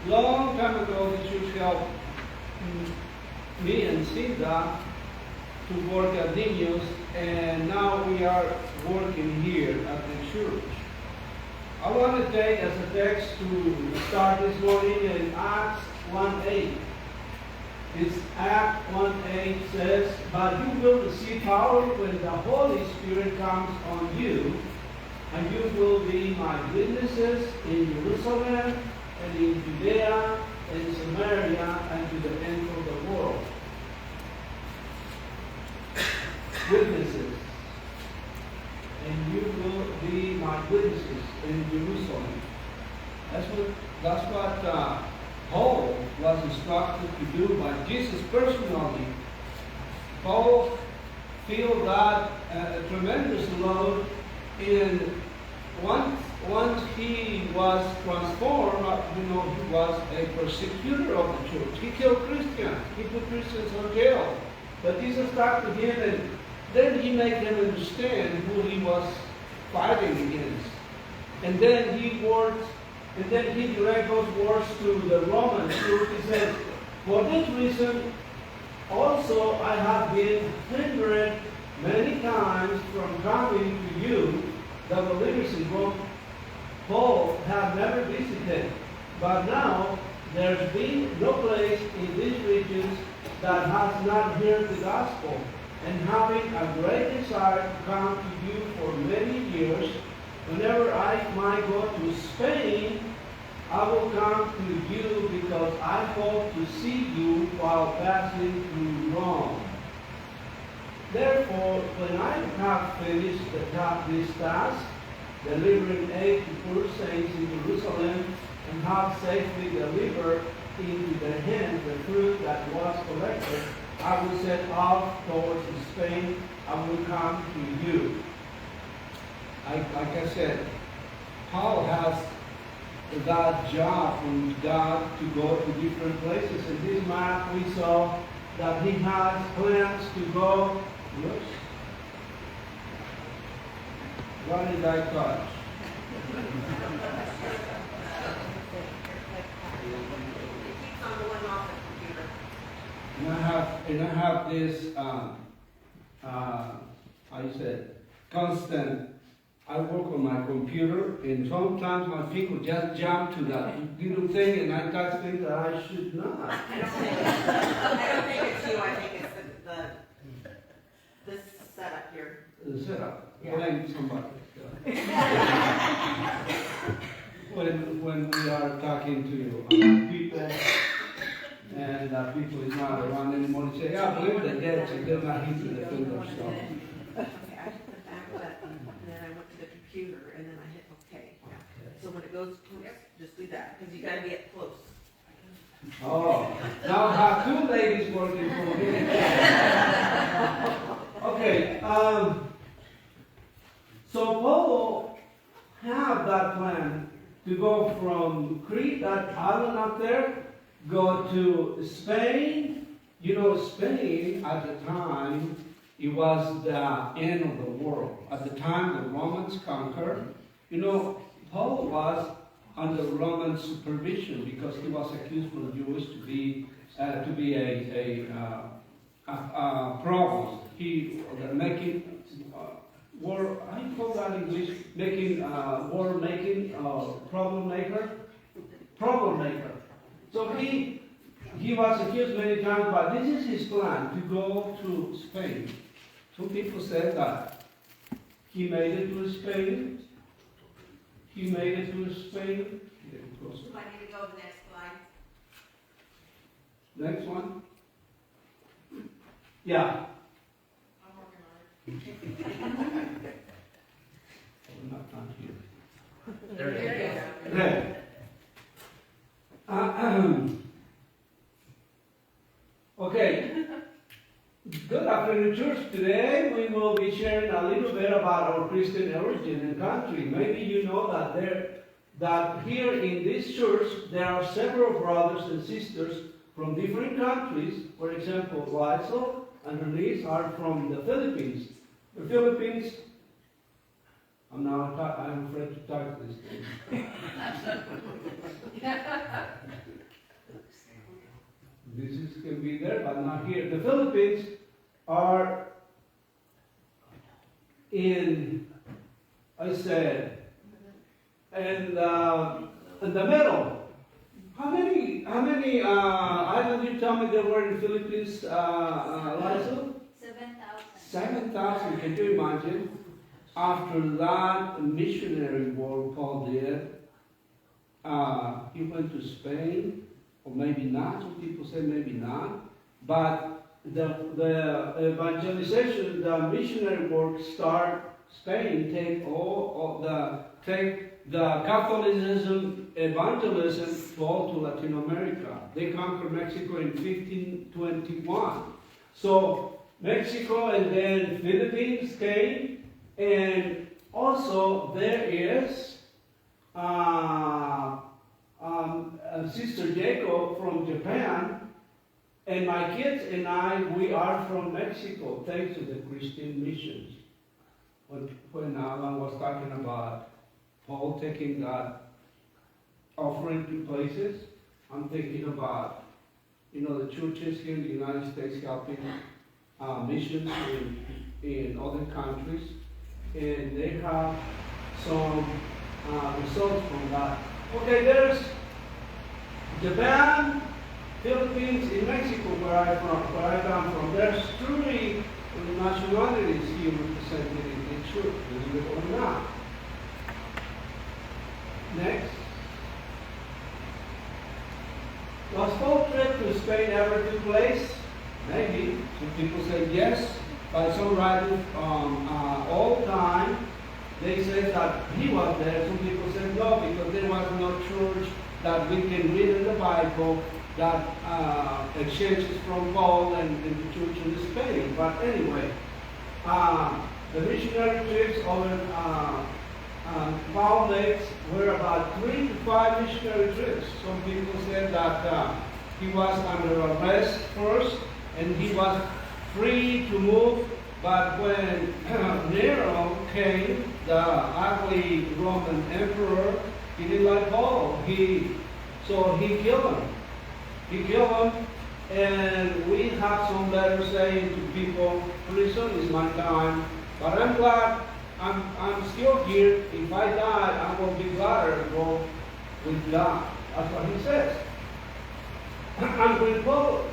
Long time ago, the church helped me and Cinda to work at Niños, and now we are working here at the church. I want to take as a text to start this morning in Acts 1:8. This Act 1:8 says, "But you will receive power when the Holy Spirit comes on you, and you will be my witnesses in Jerusalem and in Judea and Samaria and to the end of the world." Witnesses. And you will be my witnesses in Jerusalem. That's what Paul was instructed to do by Jesus personally. Paul felt that a tremendous load in once he was transformed, he was a persecutor of the church. He killed Christians. He put Christians in jail. But Jesus talked to him, and then he made them understand who he was fighting against. And then he directed those words to the Roman church. He says, "For this reason also I have been hindered many times from coming to you." The believers in Rome, Paul had never visited, but now there's been no place in these regions that has not heard the gospel, and having a great desire to come to you for many years, whenever I might go to Spain, I will come to you because I hope to see you while passing through Rome. Therefore, when I have finished this task, delivering aid to poor saints in Jerusalem, and have safely delivered into their hands the fruit that was collected, I will set off towards Spain. I will come to you. Like I said, Paul has that job from God to go to different places. In this map, we saw that he has plans to go. Whoops. What did I touch? And I have this, I said, constant. I work on my computer, and sometimes my feet will just jump to that little thing, and I touch things that I should not. I don't think it's you. I think it's this setup here. The setup. Yeah. Blame somebody. when we are talking to people, and people is not around anymore, they say, "Yeah, blame the dead," so they're not hitting the finger. So. Okay, I hit the back button, and then I went to the computer, and then I hit OK. So when it goes close, just do that, because you got to get close. Oh, now I have two ladies working for me. Okay, so Paul have that plan to go from Crete, that island up there, go to Spain. You know, Spain at the time, it was the end of the world. At the time the Romans conquered, Paul was under Roman supervision because he was accused from the Jews to be a problem. He making war. How do you call that in English? Making war making problem maker. So he was accused many times, but this is his plan to go to Spain. Some people said that he made it to Spain. He made it to Spain. Do I need to go to the next slide? Next one. Yeah. I'm working on it. Not here. There you go. Okay. Okay. Good afternoon, church. Today we will be sharing a little bit about our Christian origin and country. Maybe you know that here in this church there are several brothers and sisters from different countries. For example, Liesel and Denise are from the Philippines. The Philippines. I'm afraid to touch this thing. This is, can be there, but not here. The Philippines are in, I said, and in the middle. How many islands you tell me there were in the Philippines, Liza? 7,000. 7,000, can you imagine? After that missionary work Paul did, he went to Spain, or maybe not, some people say maybe not, but the evangelization, the missionary work start Spain, take the Catholicism, evangelism to all to Latin America. They conquered Mexico in 1521. So Mexico and then Philippines came, and also there is Sister Jacob from Japan, and my kids and I, we are from Mexico, thanks to the Christian missions. When Alan was talking about Paul taking that offering to places, I'm thinking about, the churches here in the United States helping missions in other countries, and they have some results from that. Okay, there's Japan, Philippines, in Mexico, where I come from. There's 3 nationalities here represented in the church, believe it or not. Next. Was Paul's trip to Spain ever took place? Maybe. Some people say yes, but some writers all the time, they say that he was there. Some people say no, because there was no church that we can read in the Bible that exchanges from Paul and the church in Spain. But anyway, the missionary trips over Paul makes were about 3 to 5 missionary trips. Some people said that he was under arrest first, and he was free to move. But when Nero came, the ugly Roman emperor, he didn't like Paul. So he killed him. He killed him, and we have some letters saying to people, pretty soon is my time. But I'm glad I'm still here. If I die, I will be glad to go with God. That's what he says. And when Paul,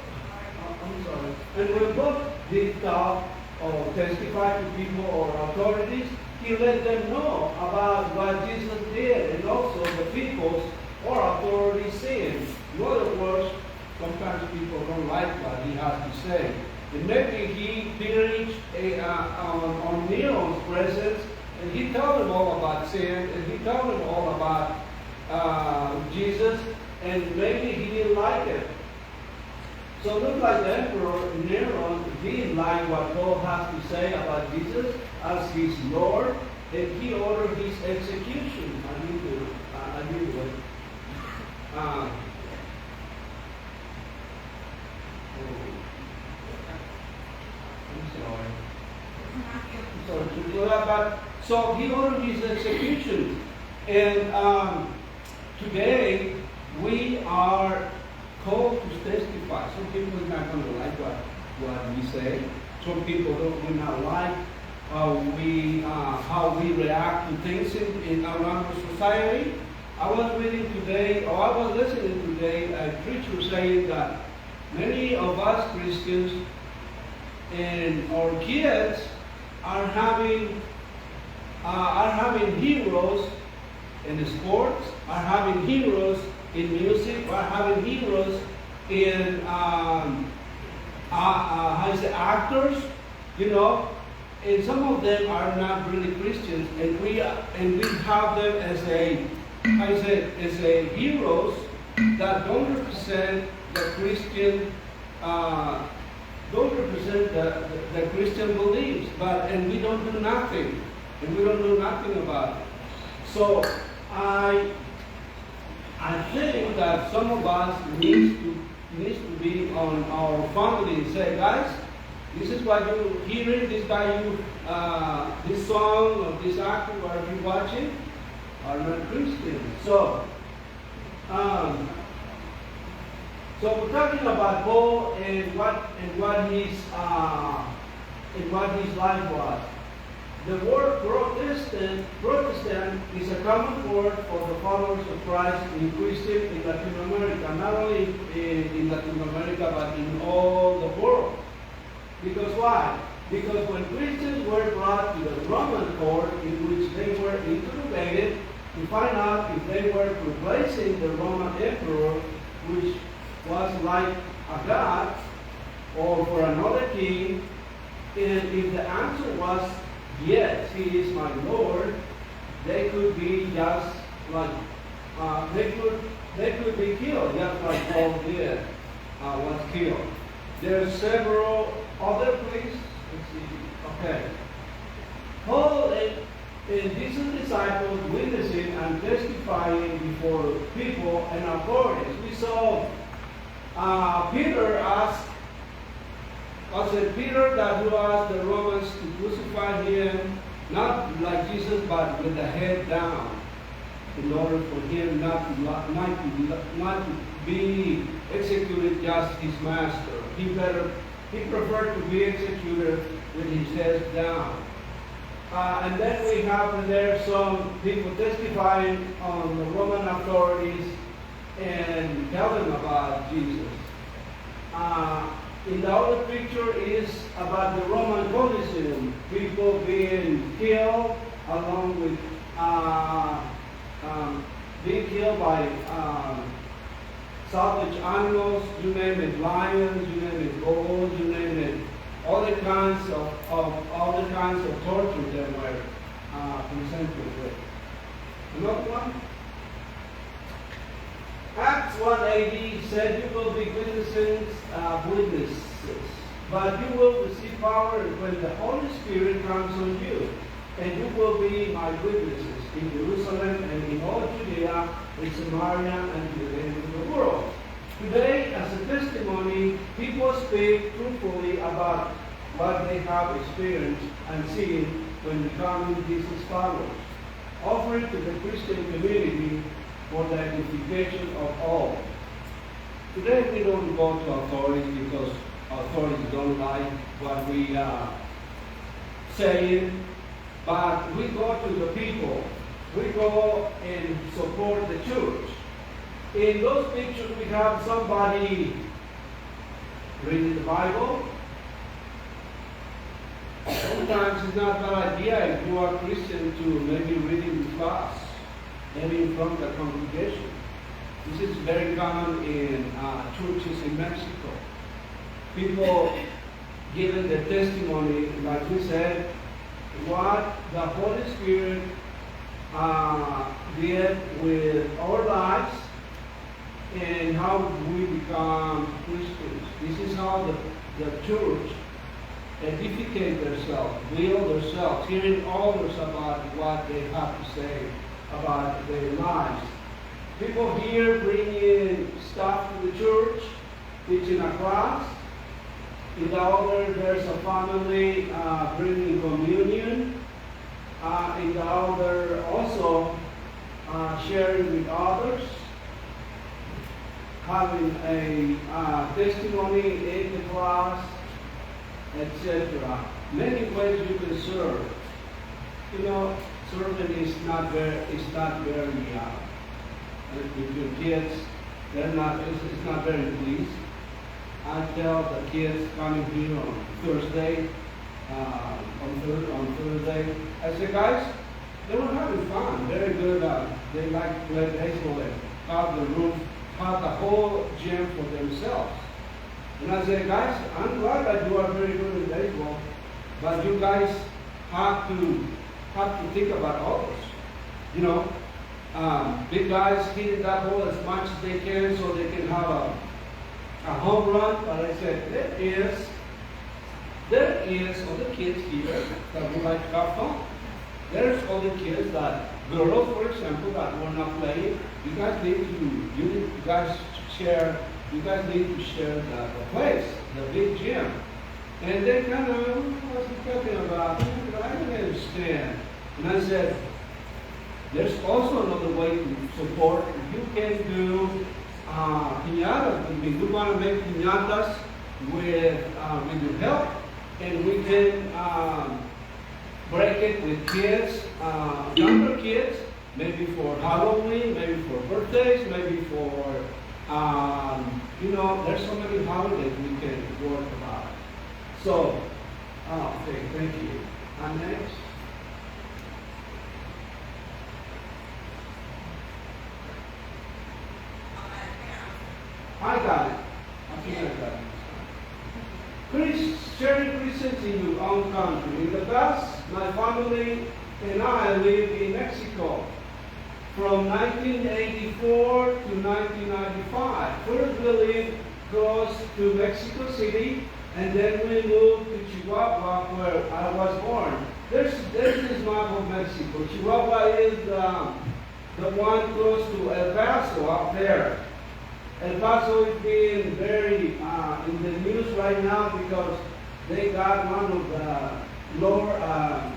did talk or testify to people or authorities, he let them know about what Jesus did, and also the people's or authorities saying. In other words, sometimes people don't like what he has to say. And maybe he preached on Nero's presence, and he told them all about sin, and he told them all about Jesus, and maybe he didn't like it. So it looks like the Emperor Nero didn't like what Paul has to say about Jesus as his Lord, and he ordered his execution. I knew it. So he ordered his execution, and today we are called to testify. Some people are not going to like what we say. Some people will not like how we react to things in around the society. I was listening today a preacher saying that many of us Christians and our kids are having heroes in sports, are having heroes in music, are having heroes in actors, and some of them are not really Christians, and we have them as a heroes that don't represent the Christian, don't represent the Christian beliefs, and we don't do nothing, about it. So I think that some of us needs to be on our family and say, guys, this is what you hearing, this guy, this song or this actor, whatever you're watching, are not Christians. So So we're talking about Paul and what his life was. The word Protestant is a common word for the followers of Christ in Christian in Latin America, not only in Latin America but in all the world. Because why? Because when Christians were brought to the Roman court in which they were interrogated to find out if they were replacing the Roman emperor, which was like a god, or for another king, and if the answer was yes, he is my Lord, they could be just like they could be killed, just like Paul did was killed. There are several other places. Let's see. Okay. Paul and Jesus' disciples witnessing and testifying before people and authorities. We saw Peter asked. Peter that who asked the Romans to crucify him, not like Jesus, but with the head down, in order for him not to be executed just his master. He preferred to be executed with his head down. And then we have there some people testifying on the Roman authorities and tell them about Jesus. In the other picture is about the Roman Colosseum, people being killed along with being killed by savage animals, you name it, lions, you name it, bulls, you name it, all the kinds of torture that were presented with. Another one. Acts 1:80 said, "You will be witnesses, but you will receive power when the Holy Spirit comes on you, and you will be my witnesses in Jerusalem and in all Judea, in Samaria, and to the end of the world." Today, as a testimony, people speak truthfully about what they have experienced and seen when becoming Jesus' followers, offering to the Christian community for the edification of all. Today we don't go to authorities because authorities don't like what we are saying, but we go to the people. We go and support the church. In those pictures we have somebody reading the Bible. Sometimes it's not a bad idea if you are Christian to maybe reading the class. Maybe in front of the congregation. This is very common in churches in Mexico. People giving their testimony, like we said, what the Holy Spirit did with our lives and how we become Christians. This is how the church edificate themselves, build themselves, hearing others about what they have to say about their lives. People here bringing stuff to the church, teaching a class. In the other, there's a family bringing communion. In the other, also sharing with others, having a testimony in the class, etc. Many ways you can serve. You know, serving is not very, with your kids, it's not very pleased. I tell the kids coming here on Thursday, on Thursday, I say, guys, they were having fun, very good. They like to play baseball and have the room, have the whole gym for themselves. And I say, guys, I'm glad that you are very good in baseball, but you guys have to think about others. You know, big guys hitting that ball as much as they can so they can have a home run. But I said, there is other kids here that would like to have fun. There's other kids that, girls for example, that were not playing. You guys need to share the place, the big gym. And they kind of, what's he talking about? I don't understand. And I said, there's also another way to support. You can do piñatas. I mean, we want to make piñatas with your help, and we can break it with kids, younger kids, maybe for Halloween, maybe for birthdays, maybe for, there's so many holidays we can work about. So, okay, thank you. And next. I got it. I think I got it. Sharing Christians in your own country. In the past, my family and I lived in Mexico from 1984 to 1995. First we lived close to Mexico City, and then we moved to Chihuahua, where I was born. There's this map of Mexico. Chihuahua is the one close to El Paso up there. El Paso is being very in the news right now because they got one of the lower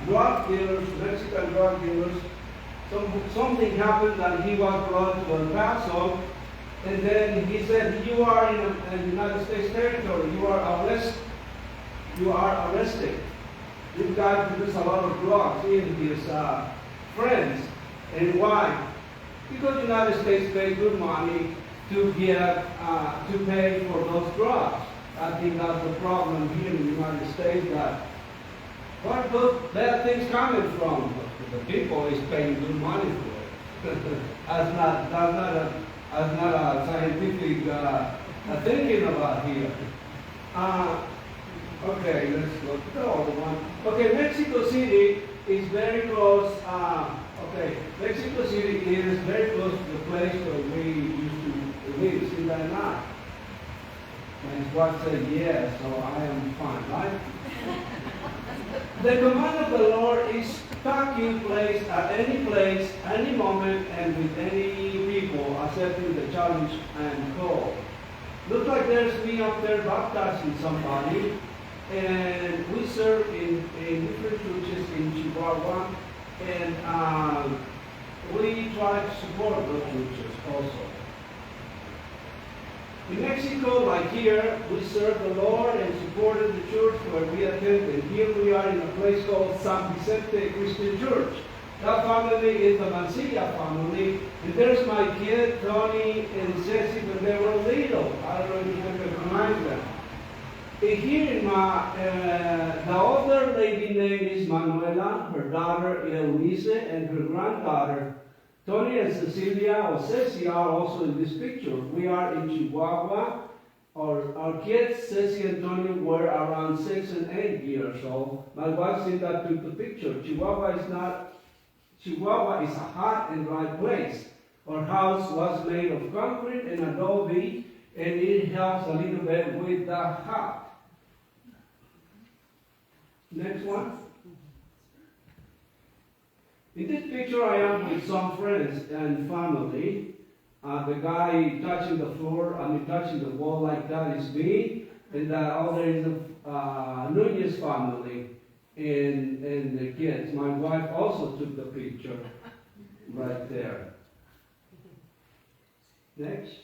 drug dealers, Mexican drug dealers. Something happened and he was brought to El Paso, and then he said, "You are in a United States territory. You are arrested. You are arrested." This guy produced a lot of drugs in his friends, and why? Because the United States paid good money to to pay for those drugs. I think that's the problem here in the United States, that where those bad things coming from? The people is paying good money for it. That's not a scientific thinking about here. Okay, let's look at the other one. Okay, Mexico City is very close. Mexico City is very close to the place where we used to live, see that or not? And his wife said yes, so I am fine, right? The command of the Lord is taking place at any moment, and with any people accepting the challenge and call. Looks like there's me up there baptizing somebody, and we serve in different churches in Chihuahua, and we try to support those churches also. In Mexico, like here, we serve the Lord and supported the church where we attended. Here we are in a place called San Vicente Christian Church. That family is the Mancilla family, and there's my kid, Tony and Ceci, when they were little. I don't know if you can recognize them. And here in the older lady name is Manuela, her daughter Eloise, and her granddaughter Tony and Cecilia or Ceci are also in this picture. We are in Chihuahua. Our kids, Ceci and Tony, were around 6 and 8 years old. My wife said that took the picture. Chihuahua is a hot and dry place. Our house was made of concrete and adobe, and it helps a little bit with the hot. Next one. In this picture, I am with some friends and family. The guy touching the touching the wall like that is me. And the other is the Nunez family and the kids. My wife also took the picture right there. Next.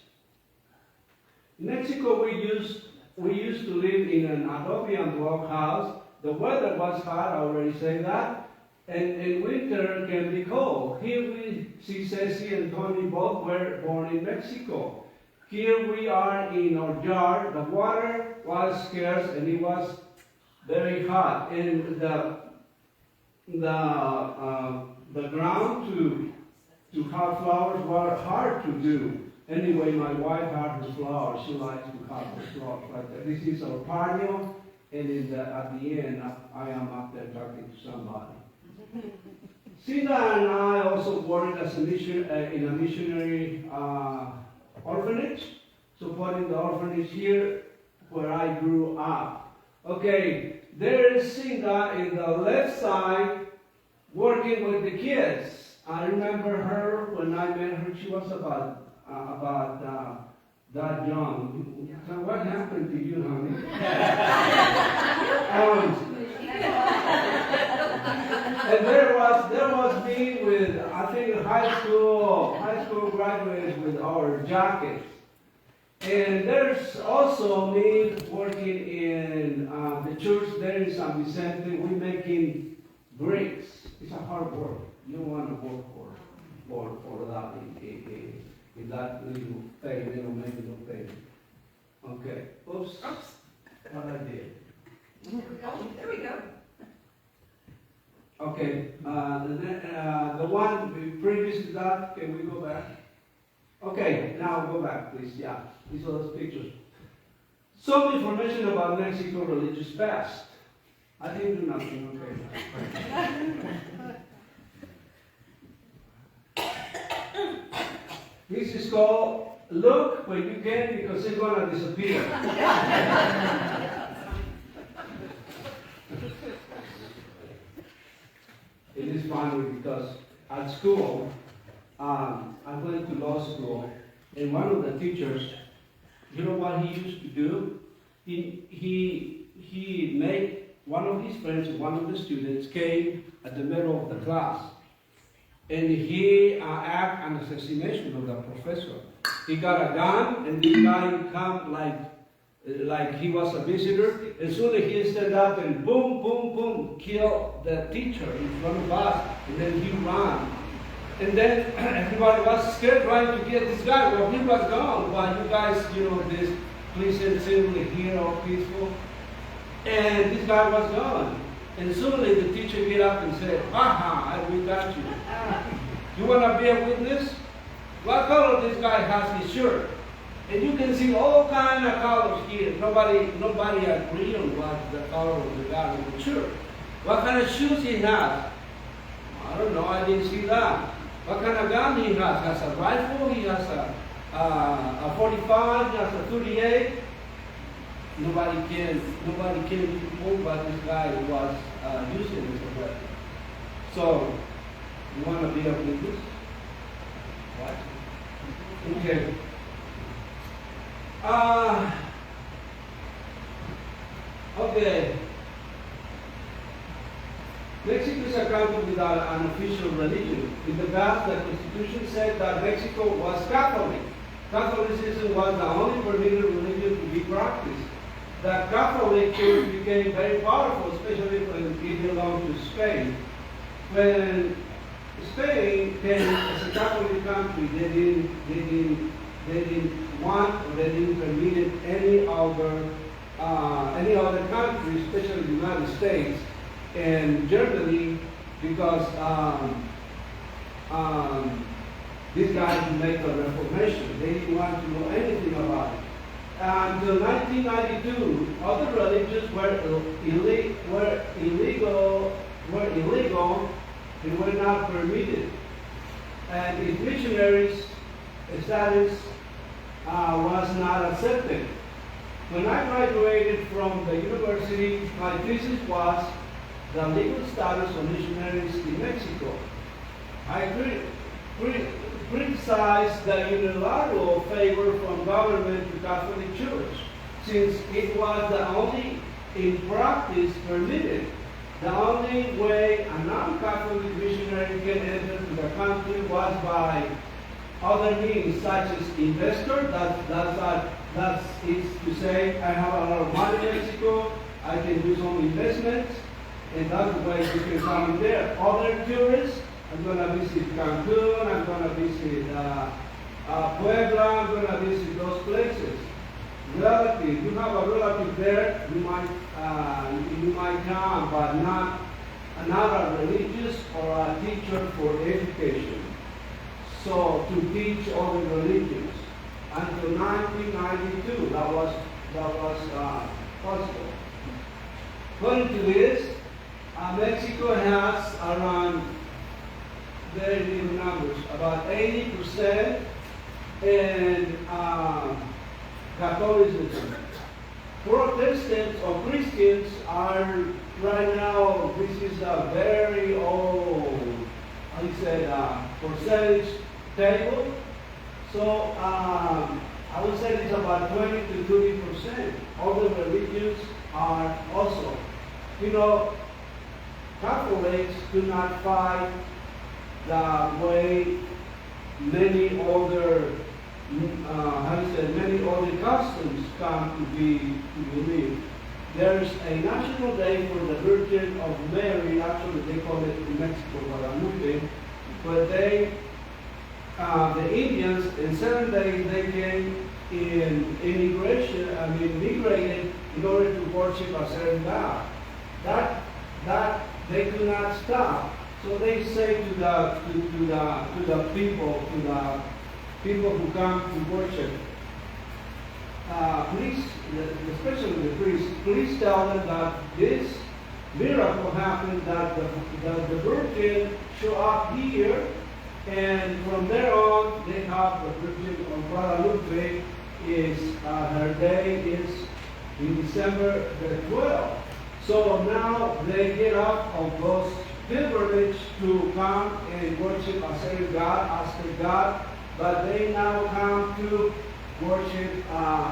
In Mexico, we used to live in an adobe and block house. The weather was hot, I already said that. And winter can be cold. Here we see Ceci and Tony both were born in Mexico. Here we are in our yard. The water was scarce and it was very hot. And the ground to have flowers were hard to do. Anyway, my wife had her flowers. She likes to have her flowers right there. This is our patio, and at the end, I am up there talking to somebody. Sita and I also worked as in a missionary orphanage, supporting the orphanage here where I grew up. Okay, there is Sita in the left side working with the kids. I remember her when I met her. She was about that young. So what happened to you, honey? And there was me with, I think, high school graduates with our jackets. And there's also me working in the church there in San Vicente. We're making bricks. It's a hard work. You don't want to work for that in that little pay. They don't make no pay. Okay. Oops. What I did. There we go. Okay. The one previous to that. Can we go back? Okay. Now go back, please. Yeah. These are those pictures. Some information about Mexico religious past. I didn't do nothing. Okay. This is called look when you can because it's gonna disappear. It is funny because at school, I went to law school, and one of the teachers, you know what he used to do? He made one of his friends, one of the students, came at the middle of the class, and he acted an assassination of the professor. He got a gun, and this guy come like he was a visitor. As soon as he stood up and boom, boom, boom, killed the teacher in front of us, and then he ran. And then everybody was scared trying to get this guy. Well, he was gone. While you guys, this pleasant, simply here, all peaceful. And this guy was gone. And suddenly the teacher get up and said, "Aha, we got you. You want to be a witness? What color this guy has his shirt?" And you can see all kind of colors here. Nobody agree on what the color of the guy in the shirt. What kind of shoes he has? I don't know. I didn't see that. What kind of gun he has? Has a rifle? He has a 45? He has a 38? Nobody can prove what this guy was using as a weapon. So, you want to be a witness? What? Okay. Okay. Mexico is a country without an official religion. In the past, the Constitution said that Mexico was Catholic. Catholicism was the only permitted religion to be practiced. The Catholic Church became very powerful, especially when it belonged to Spain. When Spain came as a Catholic country, they didn't want or they didn't permit any other country, especially the United States and Germany, because these guys made the Reformation. They didn't want to know anything about it. Until 1992, other religions were illegal and were not permitted. And if missionaries' status was not accepted. When I graduated from the university, my thesis was the legal status of missionaries in Mexico. I criticized the unilateral favor from government to Catholic Church, since it was the only in practice permitted. The only way a non-Catholic missionary can enter to the country was by other means, such as investor. That is to say, I have a lot of money in Mexico, I can do some investments, and that's the way you can come in there. Other tourists, I'm going to visit Cancun, I'm going to visit Puebla, I'm going to visit those places. Relative, you have a relative there, you might come, but not a religious or a teacher for education. So to teach other religions until 1992, that was possible. According to this, Mexico has around very little numbers, about 80% in Catholicism. Protestants or Christians are right now, this is a very old, percentage table. So I would say it's about 20 to 30%. Other religions are also. Catholics do not fight the way many other how you say, many other customs come to be believed. There's a national day for the Virgin of Mary. Actually, they call it in Mexico Guadalupe, but the Indians in 7 days they came immigrated in order to worship a certain God. That they could not stop. So they say to the people who come to worship, please, especially the priests, please tell them that this miracle happened, that the Virgin show up here, and from there on they have the Virgin of Guadalupe is her day is in December the 12th. So now they get up on those pilgrimage to come and worship a certain God, ask the God, but they now come to worship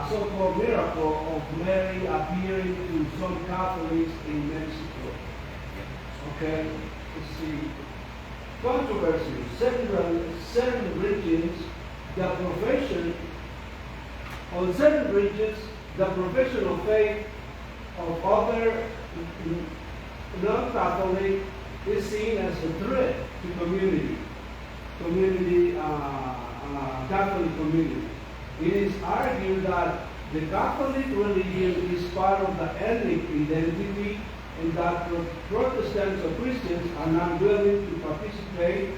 so-called miracle of Mary appearing to some Catholics in Mexico. Okay, let's see. Controversy. Certain regions, the profession on certain regions, the profession of faith of other non-Catholic is seen as a threat to Catholic community. It is argued that the Catholic religion is part of the ethnic identity and that Protestants or Christians are not willing to participate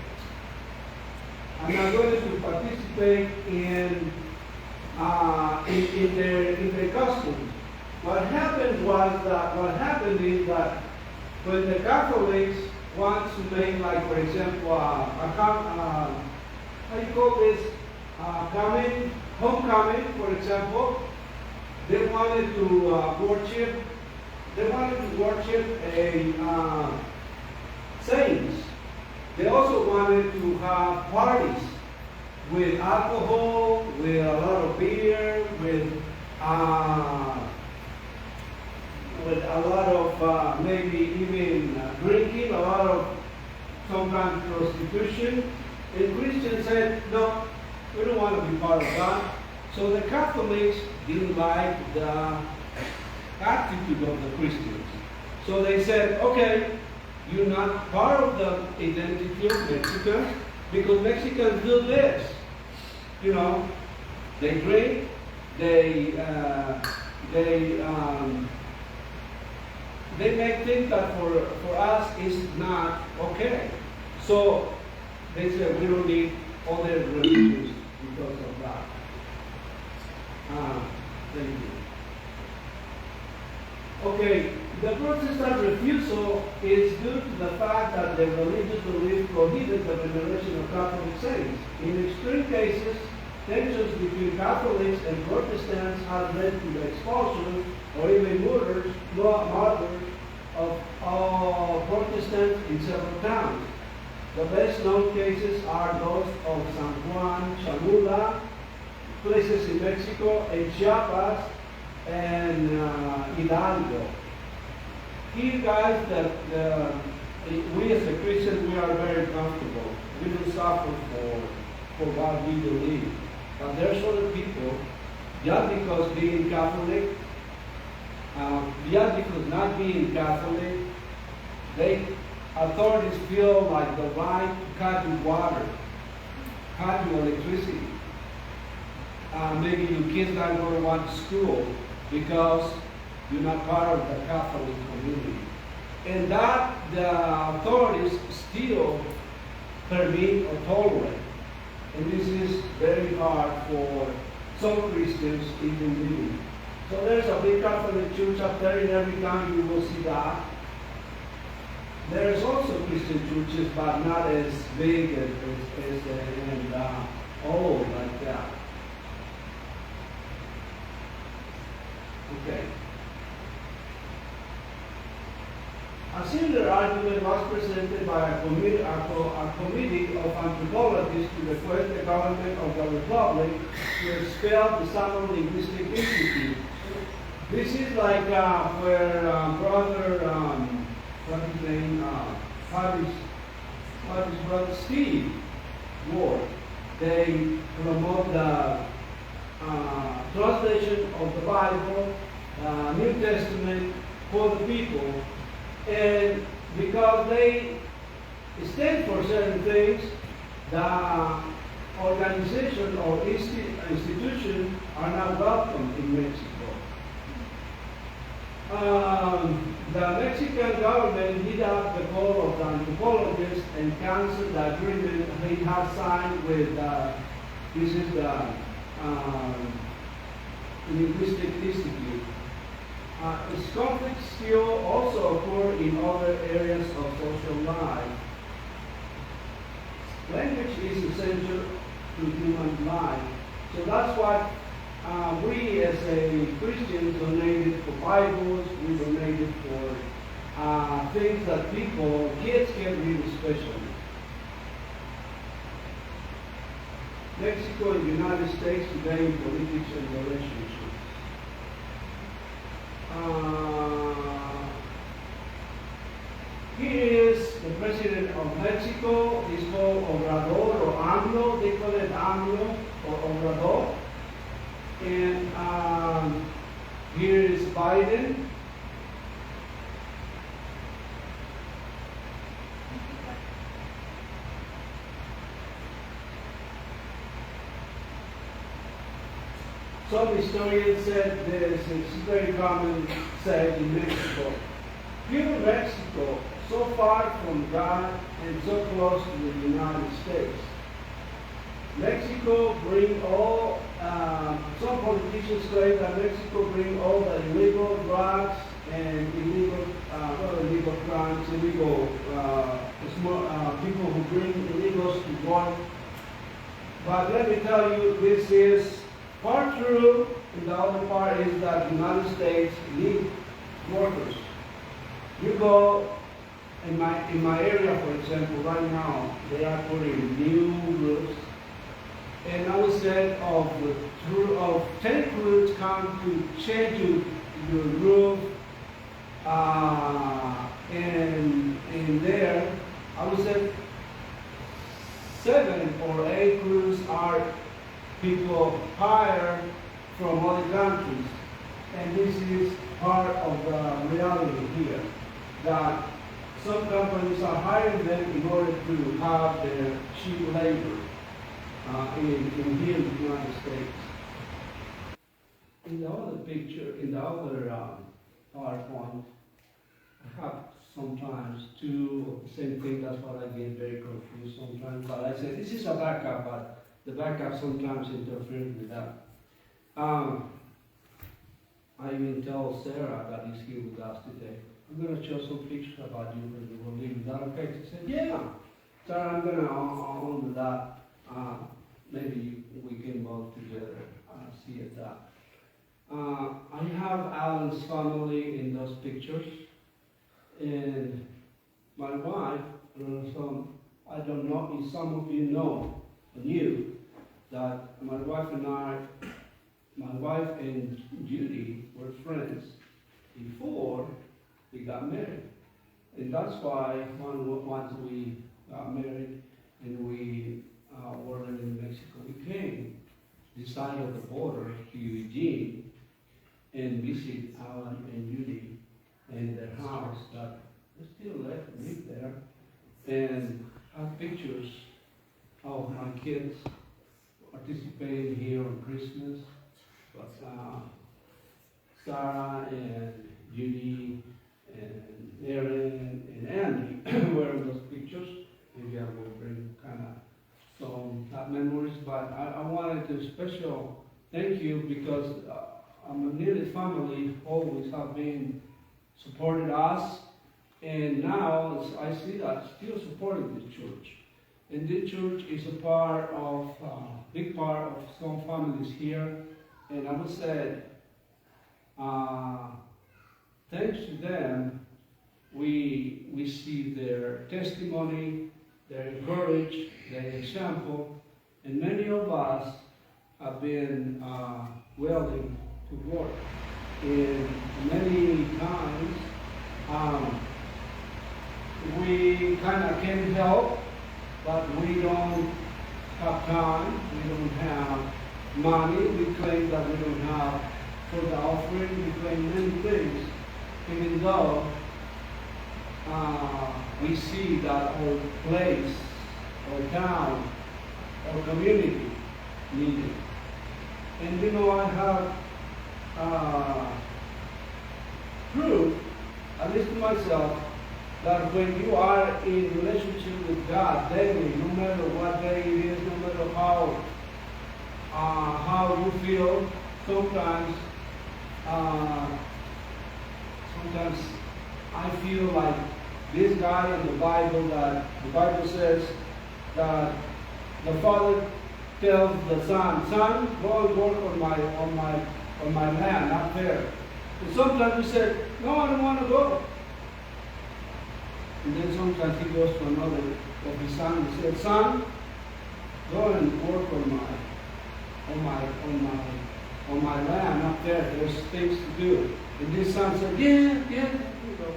in their customs. What happened is that when the Catholics want to make, like, for example, how you call this, homecoming, for example, they wanted to worship a saints. They also wanted to have parties with alcohol, with a lot of beer, with a lot of maybe even drinking, a lot of some kind of prostitution. And Christians said, no, we don't want to be part of that. So the Catholics didn't like the attitude of the Christians. So they said, okay, you're not part of the identity of Mexicans because Mexicans do this. You know, they drink, they make things that for us is not okay. So they said we don't need other religions because of that. Thank you. Okay, the Protestant refusal is due to the fact that the religious belief prohibits the veneration of Catholic saints. In extreme cases, tensions between Catholics and Protestants have led to the expulsion or even murders of Protestants in several towns. The best known cases are those of San Juan, Cholula, places in Mexico, and Chiapas, and Hidalgo. Here, guys, we as a Christian, we are very comfortable. We don't suffer for what we believe. But there's other people, just because being Catholic, just because not being Catholic, authorities feel like the right to cut your water, cut your electricity. Maybe your kids not going to want to school because you're not part of the Catholic community. And that the authorities still permit or tolerate. And this is very hard for some Christians even believe. So there's a big Catholic church up there, in every town you will see that. There's also Christian churches, but not as big and old like that. Okay. A similar argument was presented by a committee of anthropologists to request the government of the Republic to expel the Southern Linguistic Institute. This is like where Brother, what's his name, Paddy's brother Steve Ward, they promote the translation of the Bible, New Testament for the people. And because they stand for certain things, the organization or institution are not welcome in Mexico. The Mexican government did have the call of the anthropologist and canceled the agreement he had signed with, this is the Linguistic Institute. Its conflicts still also occur in other areas of social life. Language is essential to human life. So that's what we as a Christians donated for Bibles, we donated for things that people, kids can read especially. Mexico and the United States today in politics and relationships. Here is the president of Mexico. He's called Obrador or AMLO. They call it AMLO or Obrador. And here is Biden. Some historians said this, it's very common said in Mexico. Pure Mexico, so far from God and so close to the United States. Mexico bring all, some politicians claim that Mexico bring all the illegal drugs and illegal, not illegal crimes, illegal, people who bring illegals to work. But let me tell you, this is part true, and the other part is that the United States need workers. You go in my area, for example, right now, they are putting new roofs. And I was said of 10 crews come to change your roof, and there, I would say 7 or 8 crews are people hired from other countries. And this is part of the reality here, that some companies are hiring them in order to have their cheap labor in here in the United States. In the other picture, in the other PowerPoint, I have sometimes two of the same thing. That's why I get very confused sometimes. But I say this is a backup, but the backup sometimes interferes with that. I even tell Sarah that is here with us today, I'm going to show some pictures about you when you will leave. Is that okay? She said, yeah. Sarah, I'm going to own that. Maybe we can both together see it that. I have Alan's family in those pictures. And my wife, I don't know if some of you knew that my wife and Judy were friends before we got married. And that's why once we got married and we were in Mexico, we came this side of the border to Eugene and visit Alan and Judy in their house that they still live there, and have pictures of my kids participating here on Christmas. But Sarah and Judy and Aaron and Andy were in those pictures. Maybe I will bring kind of some memories, but I wanted to special thank you because I'm a nearly family, always have been supported us, and now I see that still supporting this church. And this church is a part of, big part of some families here, and I would say, thanks to them, we see their testimony, their courage, their example, and many of us have been willing to work. And many times, we kind of can help, but we don't have time, we don't have money, we claim that we don't have for the offering, we claim many things, even though we see that our place, our town, our community need it. And you know, I have proof, at least to myself, that when you are in relationship with God daily, no matter what day it is, no matter how you feel, sometimes I feel like this guy in the Bible, that the Bible says that the Father tells the Son, go and work on my land, not there. And sometimes he said, no, I don't want to go. And then sometimes he goes to another of his son and said, son, go and work on my land up there. There's things to do. And this son said, yeah, you go.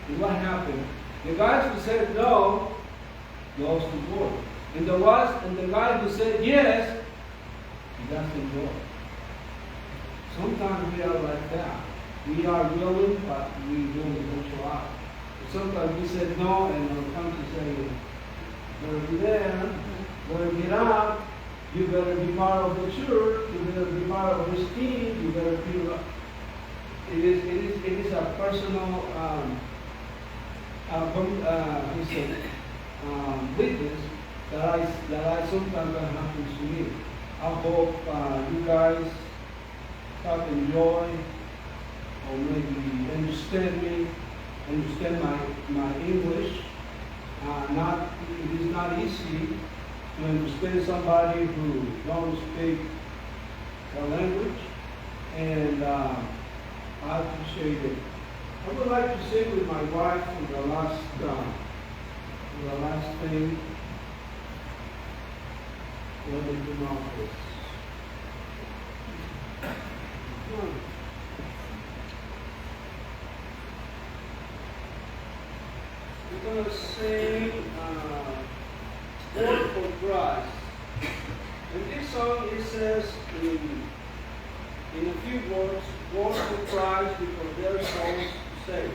And what happened? The guy who said no goes to work. And the guy who said yes, he doesn't go. Sometimes we are like that. We are willing, but we don't show up. Sometimes we said no, and our country say, better be there, better get up, you better be part of the church, you better be part of this team, you better be. It is a personal witness that I sometimes that happens to me. I hope you guys have enjoyed or maybe understand my English. It is not easy to understand somebody who don't speak the language, and I appreciate it. I would like to say with my wife for the last thing. Let me come out this. We're going to sing Work for Christ. In this song it says in a few words, work for Christ because there are souls to save.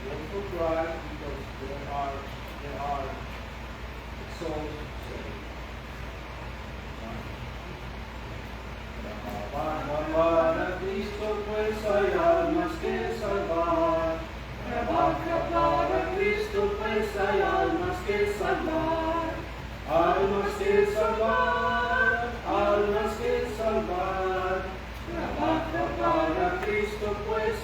Work for Christ because there are souls to save. Para Cristo pues hay almas que salvar. Trabaja para Cristo pues hay almas que salvar. Almas que salvar, almas que salvar. Trabaja para Cristo pues